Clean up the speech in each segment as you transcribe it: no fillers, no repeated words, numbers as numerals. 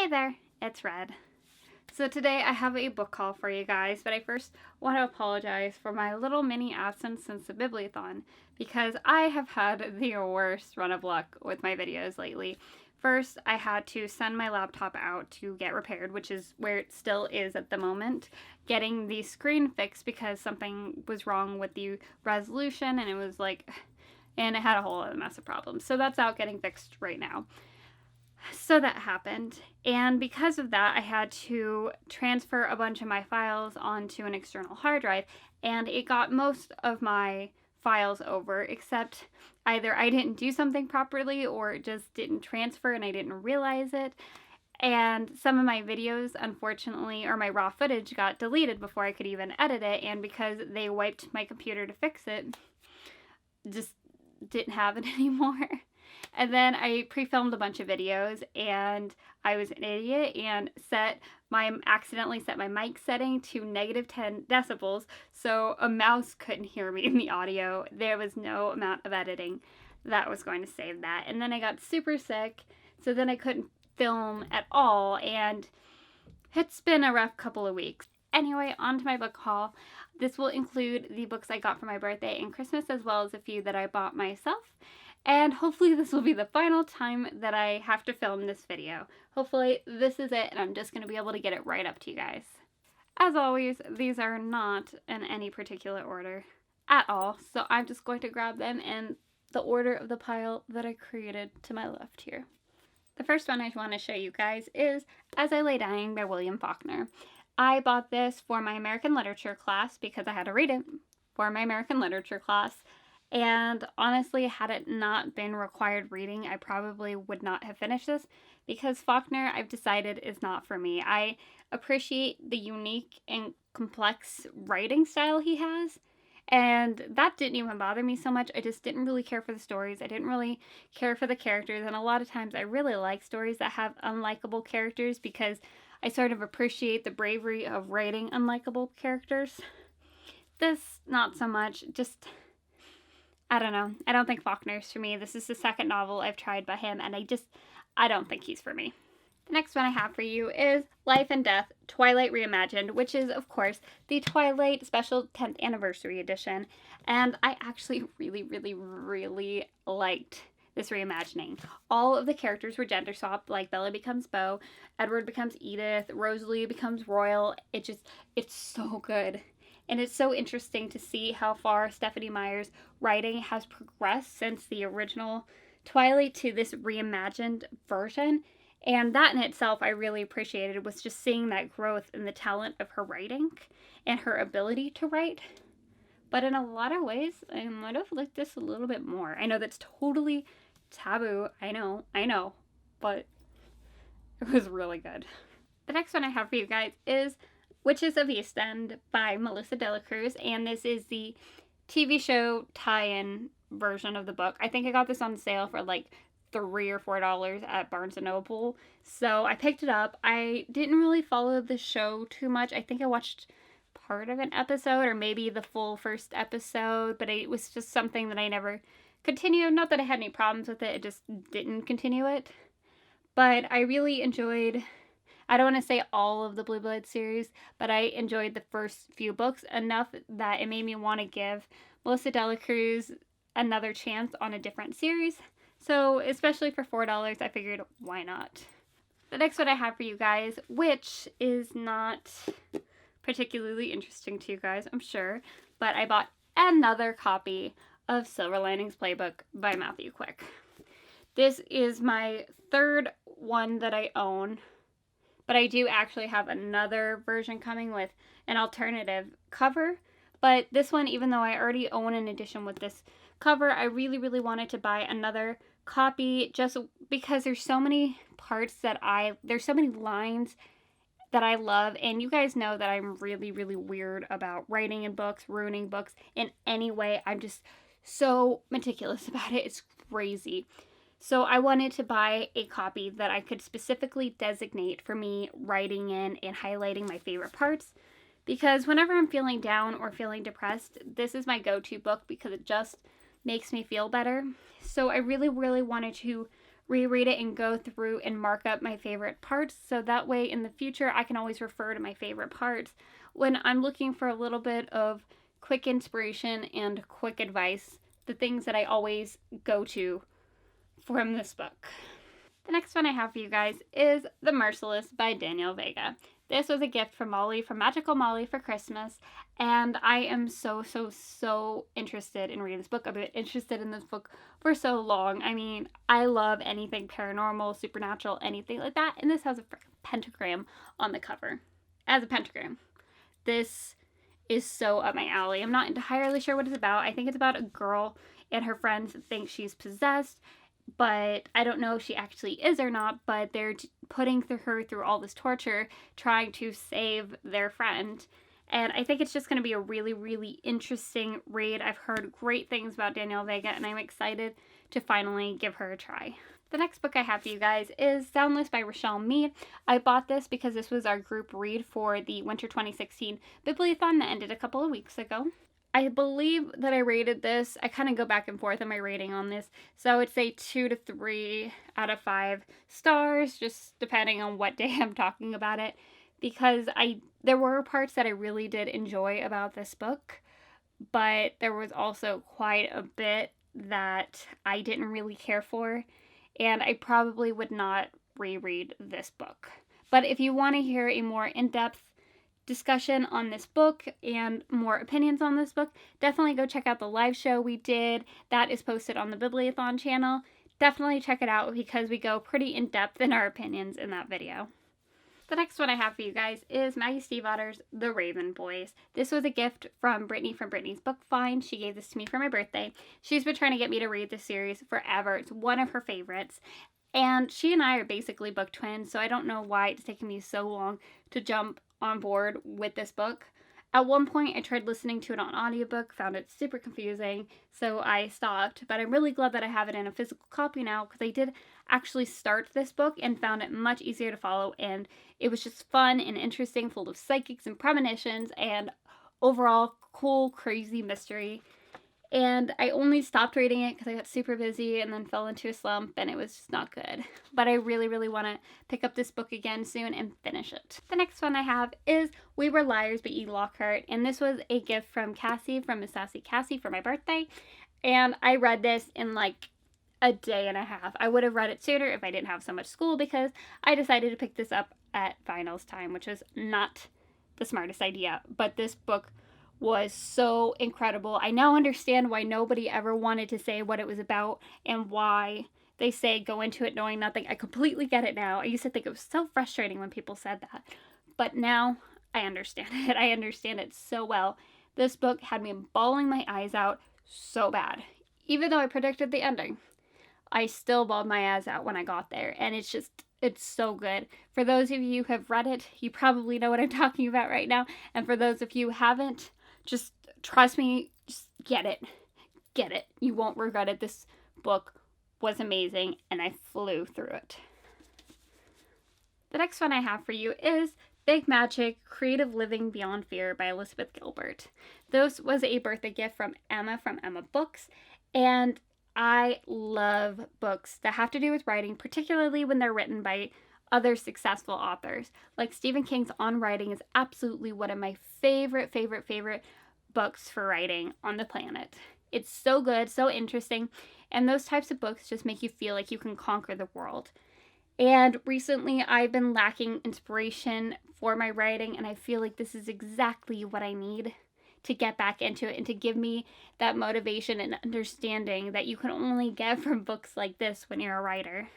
Hey there, it's Red. So today I have a book haul for you guys, but I first want to apologize for my little mini absence since the Bibliothon because I have had the worst run of luck with my videos lately. First, I had to send my laptop out to get repaired, which is where it still is at the moment, getting the screen fixed because something was wrong with the resolution and it had a whole other mess of problems. So that's out getting fixed right now. So that happened, and because of that, I had to transfer a bunch of my files onto an external hard drive, and it got most of my files over, except either I didn't do something properly or it just didn't transfer and I didn't realize it. And some of my videos, unfortunately, or my raw footage got deleted before I could even edit it, and because they wiped my computer to fix it, just didn't have it anymore. And then I pre-filmed a bunch of videos and I was an idiot and accidentally set my mic setting to -10 decibels so a mouse couldn't hear me in the audio. There was no amount of editing that was going to save that. And then I got super sick, so then I couldn't film at all, and it's been a rough couple of weeks. Anyway, on to my book haul. This will include the books I got for my birthday and Christmas, as well as a few that I bought myself. And hopefully this will be the final time that I have to film this video. Hopefully this is it and I'm just going to be able to get it right up to you guys. As always, these are not in any particular order at all, so I'm just going to grab them in the order of the pile that I created to my left here. The first one I want to show you guys is As I Lay Dying by William Faulkner. I bought this for my American Literature class because I had to read it for my American Literature class. And honestly, had it not been required reading, I probably would not have finished this because Faulkner, I've decided, is not for me. I appreciate the unique and complex writing style he has, and that didn't even bother me so much. I just didn't really care for the stories. I didn't really care for the characters, and a lot of times I really like stories that have unlikable characters because I sort of appreciate the bravery of writing unlikable characters. This, not so much. Just, I don't know. I don't think Faulkner's for me. This is the second novel I've tried by him, and I don't think he's for me. The next one I have for you is Life and Death, Twilight Reimagined, which is, of course, the Twilight Special 10th Anniversary Edition. And I actually really liked this reimagining. All of the characters were gender swapped, like Bella becomes Beau, Edward becomes Edith, Rosalie becomes Royal. It's so good. And it's so interesting to see how far Stephenie Meyer's writing has progressed since the original Twilight to this reimagined version. And that in itself I really appreciated, was just seeing that growth in the talent of her writing and her ability to write. But in a lot of ways, I might have liked this a little bit more. I know that's totally taboo. I know, but it was really good. The next one I have for you guys is Witches of East End by Melissa de la Cruz, and this is the TV show tie-in version of the book. I think I got this on sale for like $3 or $4 at Barnes & Noble, so I picked it up. I didn't really follow the show too much. I think I watched part of an episode or maybe the full first episode, but it was just something that I never continued. Not that I had any problems with it, it just didn't continue it. But I really enjoyed, I don't want to say all of the Blue Blood series, but I enjoyed the first few books enough that it made me want to give Melissa de la Cruz another chance on a different series. So, especially for $4, I figured, why not? The next one I have for you guys, which is not particularly interesting to you guys, I'm sure, but I bought another copy of Silver Linings Playbook by Matthew Quick. This is my third one that I own, but I do actually have another version coming with an alternative cover. But this one, even though I already own an edition with this cover, I really wanted to buy another copy just because there's so many parts there's so many lines that I love, and you guys know that I'm really weird about writing in books, ruining books in any way. I'm just so meticulous about it. It's crazy. So I wanted to buy a copy that I could specifically designate for me writing in and highlighting my favorite parts, because whenever I'm feeling down or feeling depressed, this is my go-to book because it just makes me feel better. So I really wanted to reread it and go through and mark up my favorite parts, so that way in the future I can always refer to my favorite parts when I'm looking for a little bit of quick inspiration and quick advice, the things that I always go to from this book. The next one I have for you guys is The Merciless by Daniel Vega. This was a gift from Molly, from Magical Molly, for Christmas, and I am so interested in reading this book. I've been interested in this book for so long. I mean, I love anything paranormal, supernatural, anything like that, and this has a pentagram on the cover. As a pentagram. This is so up my alley. I'm not entirely sure what it's about. I think it's about a girl and her friends think she's possessed, but I don't know if she actually is or not, but they're putting her through all this torture trying to save their friend. And I think it's just going to be a really interesting read. I've heard great things about Danielle Vega, and I'm excited to finally give her a try. The next book I have for you guys is Boundless by Rochelle Mead. I bought this because this was our group read for the Winter 2016 Bibliothon that ended a couple of weeks ago. I believe that I rated this. I kind of go back and forth on my rating on this. So I would say 2 to 3 out of 5 stars, just depending on what day I'm talking about it. Because there were parts that I really did enjoy about this book, but there was also quite a bit that I didn't really care for, and I probably would not reread this book. But if you want to hear a more in-depth discussion on this book and more opinions on this book, definitely go check out the live show we did. That is posted on the Bibliothon channel. Definitely check it out because we go pretty in-depth in our opinions in that video. The next one I have for you guys is Majesty Waters, The Raven Boys. This was a gift from Brittany from Brittany's Book Find. She gave this to me for my birthday. She's been trying to get me to read this series forever. It's one of her favorites. And she and I are basically book twins, so I don't know why it's taken me so long to jump on board with this book. At one point, I tried listening to it on audiobook, found it super confusing, so I stopped. But I'm really glad that I have it in a physical copy now, because I did actually start this book and found it much easier to follow, and it was just fun and interesting, full of psychics and premonitions, and overall cool, crazy mystery. And I only stopped reading it because I got super busy and then fell into a slump, and it was just not good. But I really want to pick up this book again soon and finish it. The next one I have is We Were Liars by E. Lockhart, and this was a gift from Cassie, from Miss Sassy Cassie, for my birthday. And I read this in like a day and a half. I would have read it sooner if I didn't have so much school, because I decided to pick this up at finals time, which was not the smartest idea. But this book was so incredible. I now understand why nobody ever wanted to say what it was about and why they say go into it knowing nothing. I completely get it now. I used to think it was so frustrating when people said that, but now I understand it. I understand it so well. This book had me bawling my eyes out so bad. Even though I predicted the ending, I still bawled my eyes out when I got there, and it's so good. For those of you who have read it, you probably know what I'm talking about right now, and for those of you who haven't, just trust me, just get it. Get it. You won't regret it. This book was amazing, and I flew through it. The next one I have for you is Big Magic, Creative Living Beyond Fear by Elizabeth Gilbert. This was a birthday gift from Emma Books, and I love books that have to do with writing, particularly when they're written by other successful authors. Like Stephen King's On Writing is absolutely one of my favorite books for writing on the planet. It's so good, so interesting, and those types of books just make you feel like you can conquer the world. And recently I've been lacking inspiration for my writing, and I feel like this is exactly what I need to get back into it and to give me that motivation and understanding that you can only get from books like this when you're a writer.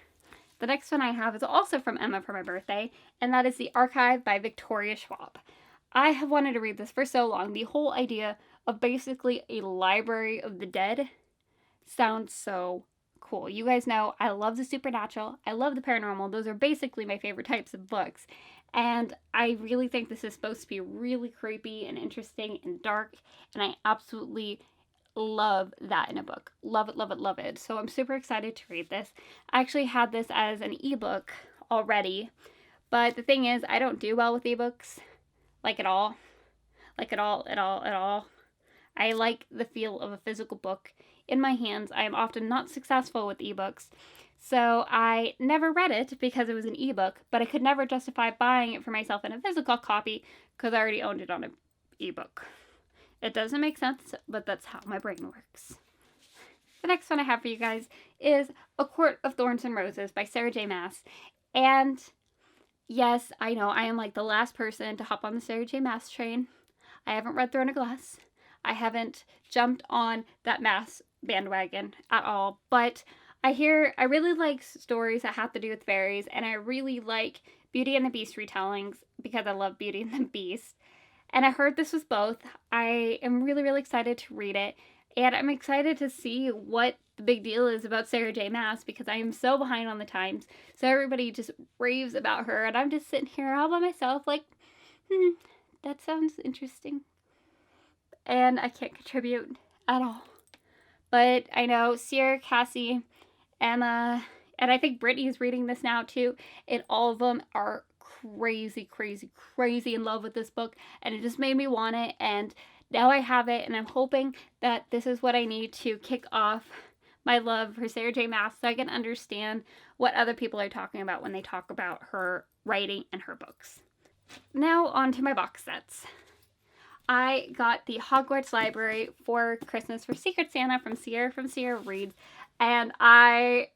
The next one I have is also from Emma for my birthday, and that is The Archive by Victoria Schwab. I have wanted to read this for so long. The whole idea of basically a library of the dead sounds so cool. You guys know I love the supernatural. I love the paranormal. Those are basically my favorite types of books. And I really think this is supposed to be really creepy and interesting and dark, and I absolutely love that in a book. Love it. So I'm super excited to read this. I actually had this as an ebook already, but the thing is, I don't do well with ebooks, at all. I like the feel of a physical book in my hands. I am often not successful with ebooks, So I never read it because it was an ebook, but I could never justify buying it for myself in a physical copy because I already owned it on an ebook. It doesn't make sense, but that's how my brain works. The next one I have for you guys is A Court of Thorns and Roses by Sarah J. Maas. And yes, I know I am like the last person to hop on the Sarah J. Maas train. I haven't read Throne of Glass. I haven't jumped on that Maas bandwagon at all. But I really like stories that have to do with fairies, and I really like Beauty and the Beast retellings because I love Beauty and the Beast. And I heard this was both. I am really, really excited to read it. And I'm excited to see what the big deal is about Sarah J. Maas because I am so behind on the times. So everybody just raves about her. And I'm just sitting here all by myself like, that sounds interesting. And I can't contribute at all. But I know Sierra, Cassie, Emma, and I think Brittany is reading this now too. And all of them are crazy, crazy, crazy in love with this book. And it just made me want it. And now I have it, and I'm hoping that this is what I need to kick off my love for Sarah J. Maas so I can understand what other people are talking about when they talk about her writing and her books. Now on to my box sets. I got the Hogwarts Library for Christmas for Secret Santa from Sierra Reads, and I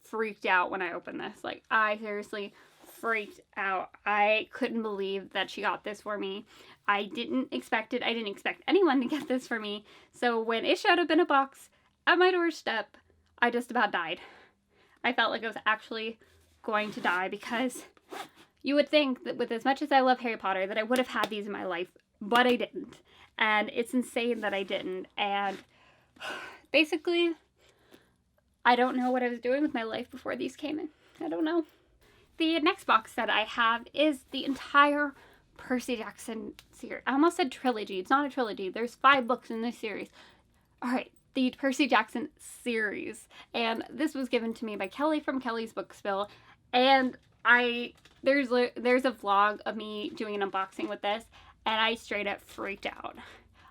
freaked out when I opened this. Like, I seriously freaked out. I couldn't believe that she got this for me. I didn't expect it. I didn't expect anyone to get this for me. So when it showed up in a box at my doorstep, I just about died. I felt like I was actually going to die because you would think that with as much as I love Harry Potter that I would have had these in my life, but I didn't. And it's insane that I didn't. And basically, I don't know what I was doing with my life before these came in. I don't know. The next box set I have is the entire Percy Jackson series. I almost said trilogy. It's not a trilogy. There's 5 books in this series. All right, the Percy Jackson series. And this was given to me by Kelly from Kelly's Book Spill. And there's a vlog of me doing an unboxing with this, and I straight up freaked out.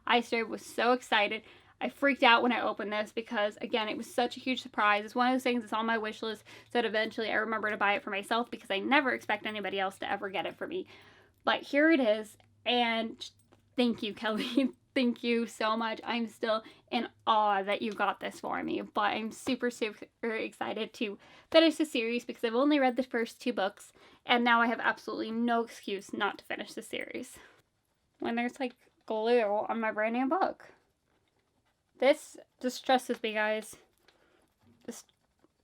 I was so excited. I freaked out when I opened this because, again, it was such a huge surprise. It's one of those things that's on my wish list so that eventually I remember to buy it for myself because I never expect anybody else to ever get it for me. But here it is, and thank you, Kelly. Thank you so much. I'm still in awe that you got this for me, but I'm super, super excited to finish the series because I've only read the first 2 books, and now I have absolutely no excuse not to finish the series. When there's, like, glue on my brand new book. This distresses me, guys. Just,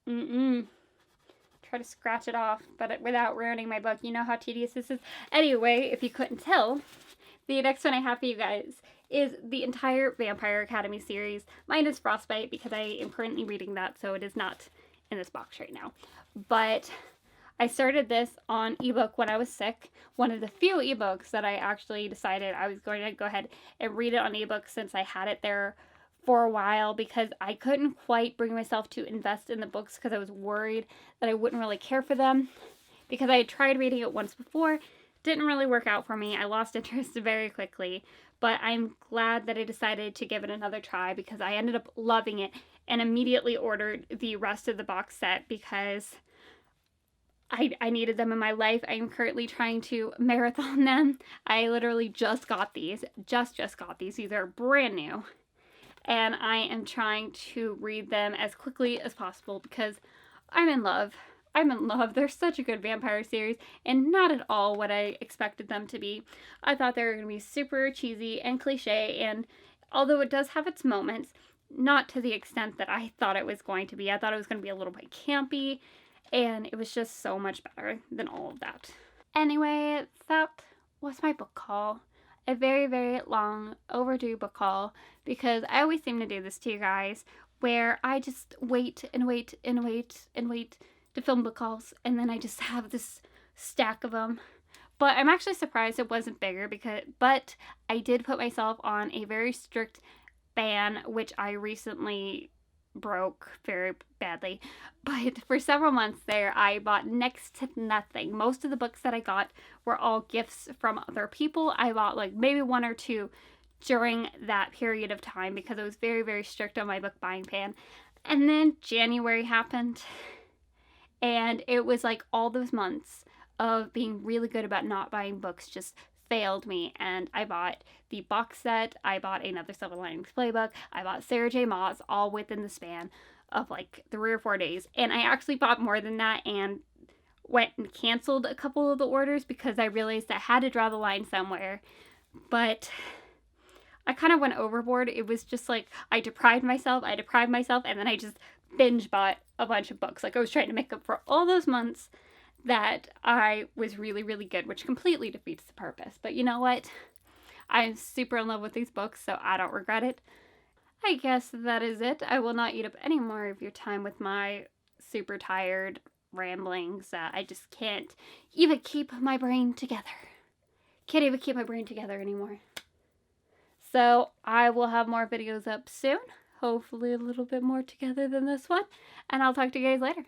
try to scratch it off, but without ruining my book. You know how tedious this is. Anyway, if you couldn't tell, the next one I have for you guys is the entire Vampire Academy series. Mine is Frostbite because I am currently reading that, so it is not in this box right now. But I started this on ebook when I was sick. One of the few ebooks that I actually decided I was going to go ahead and read it on ebook since I had it there for a while because I couldn't quite bring myself to invest in the books because I was worried that I wouldn't really care for them because I had tried reading it once before. Didn't really work out for me. I lost interest very quickly, but I'm glad that I decided to give it another try because I ended up loving it and immediately ordered the rest of the box set because I needed them in my life. I am currently trying to marathon them. I literally just got these. Just got these. These are brand new. And I am trying to read them as quickly as possible because I'm in love. I'm in love. They're such a good vampire series and not at all what I expected them to be. I thought they were going to be super cheesy and cliche, and although it does have its moments, not to the extent that I thought it was going to be. I thought it was going to be a little bit campy, and it was just so much better than all of that. Anyway, that was my book haul. A very, very long overdue book haul because I always seem to do this to you guys where I just wait and wait and wait and wait to film book hauls, and then I just have this stack of them. But I'm actually surprised it wasn't bigger but I did put myself on a very strict ban, which I recently broke very badly. But for several months there, I bought next to nothing. Most of the books that I got were all gifts from other people. I bought like maybe 1 or 2 during that period of time because I was very, very strict on my book buying ban. And then January happened, And it was like all those months of being really good about not buying books just failed me. And I bought the box set, I bought another Silver Linings Playbook, I bought Sarah J. Maas, all within the span of like 3 or 4 days. And I actually bought more than that and went and canceled a couple of the orders because I realized I had to draw the line somewhere. But I kind of went overboard. It was just like I deprived myself, and then I just binge bought a bunch of books. Like I was trying to make up for all those months that I was really, really good, which completely defeats the purpose. But you know what? I'm super in love with these books, so I don't regret it. I guess that is it. I will not eat up any more of your time with my super tired ramblings. I just can't even keep my brain together. Can't even keep my brain together anymore. So I will have more videos up soon. Hopefully a little bit more together than this one. And I'll talk to you guys later.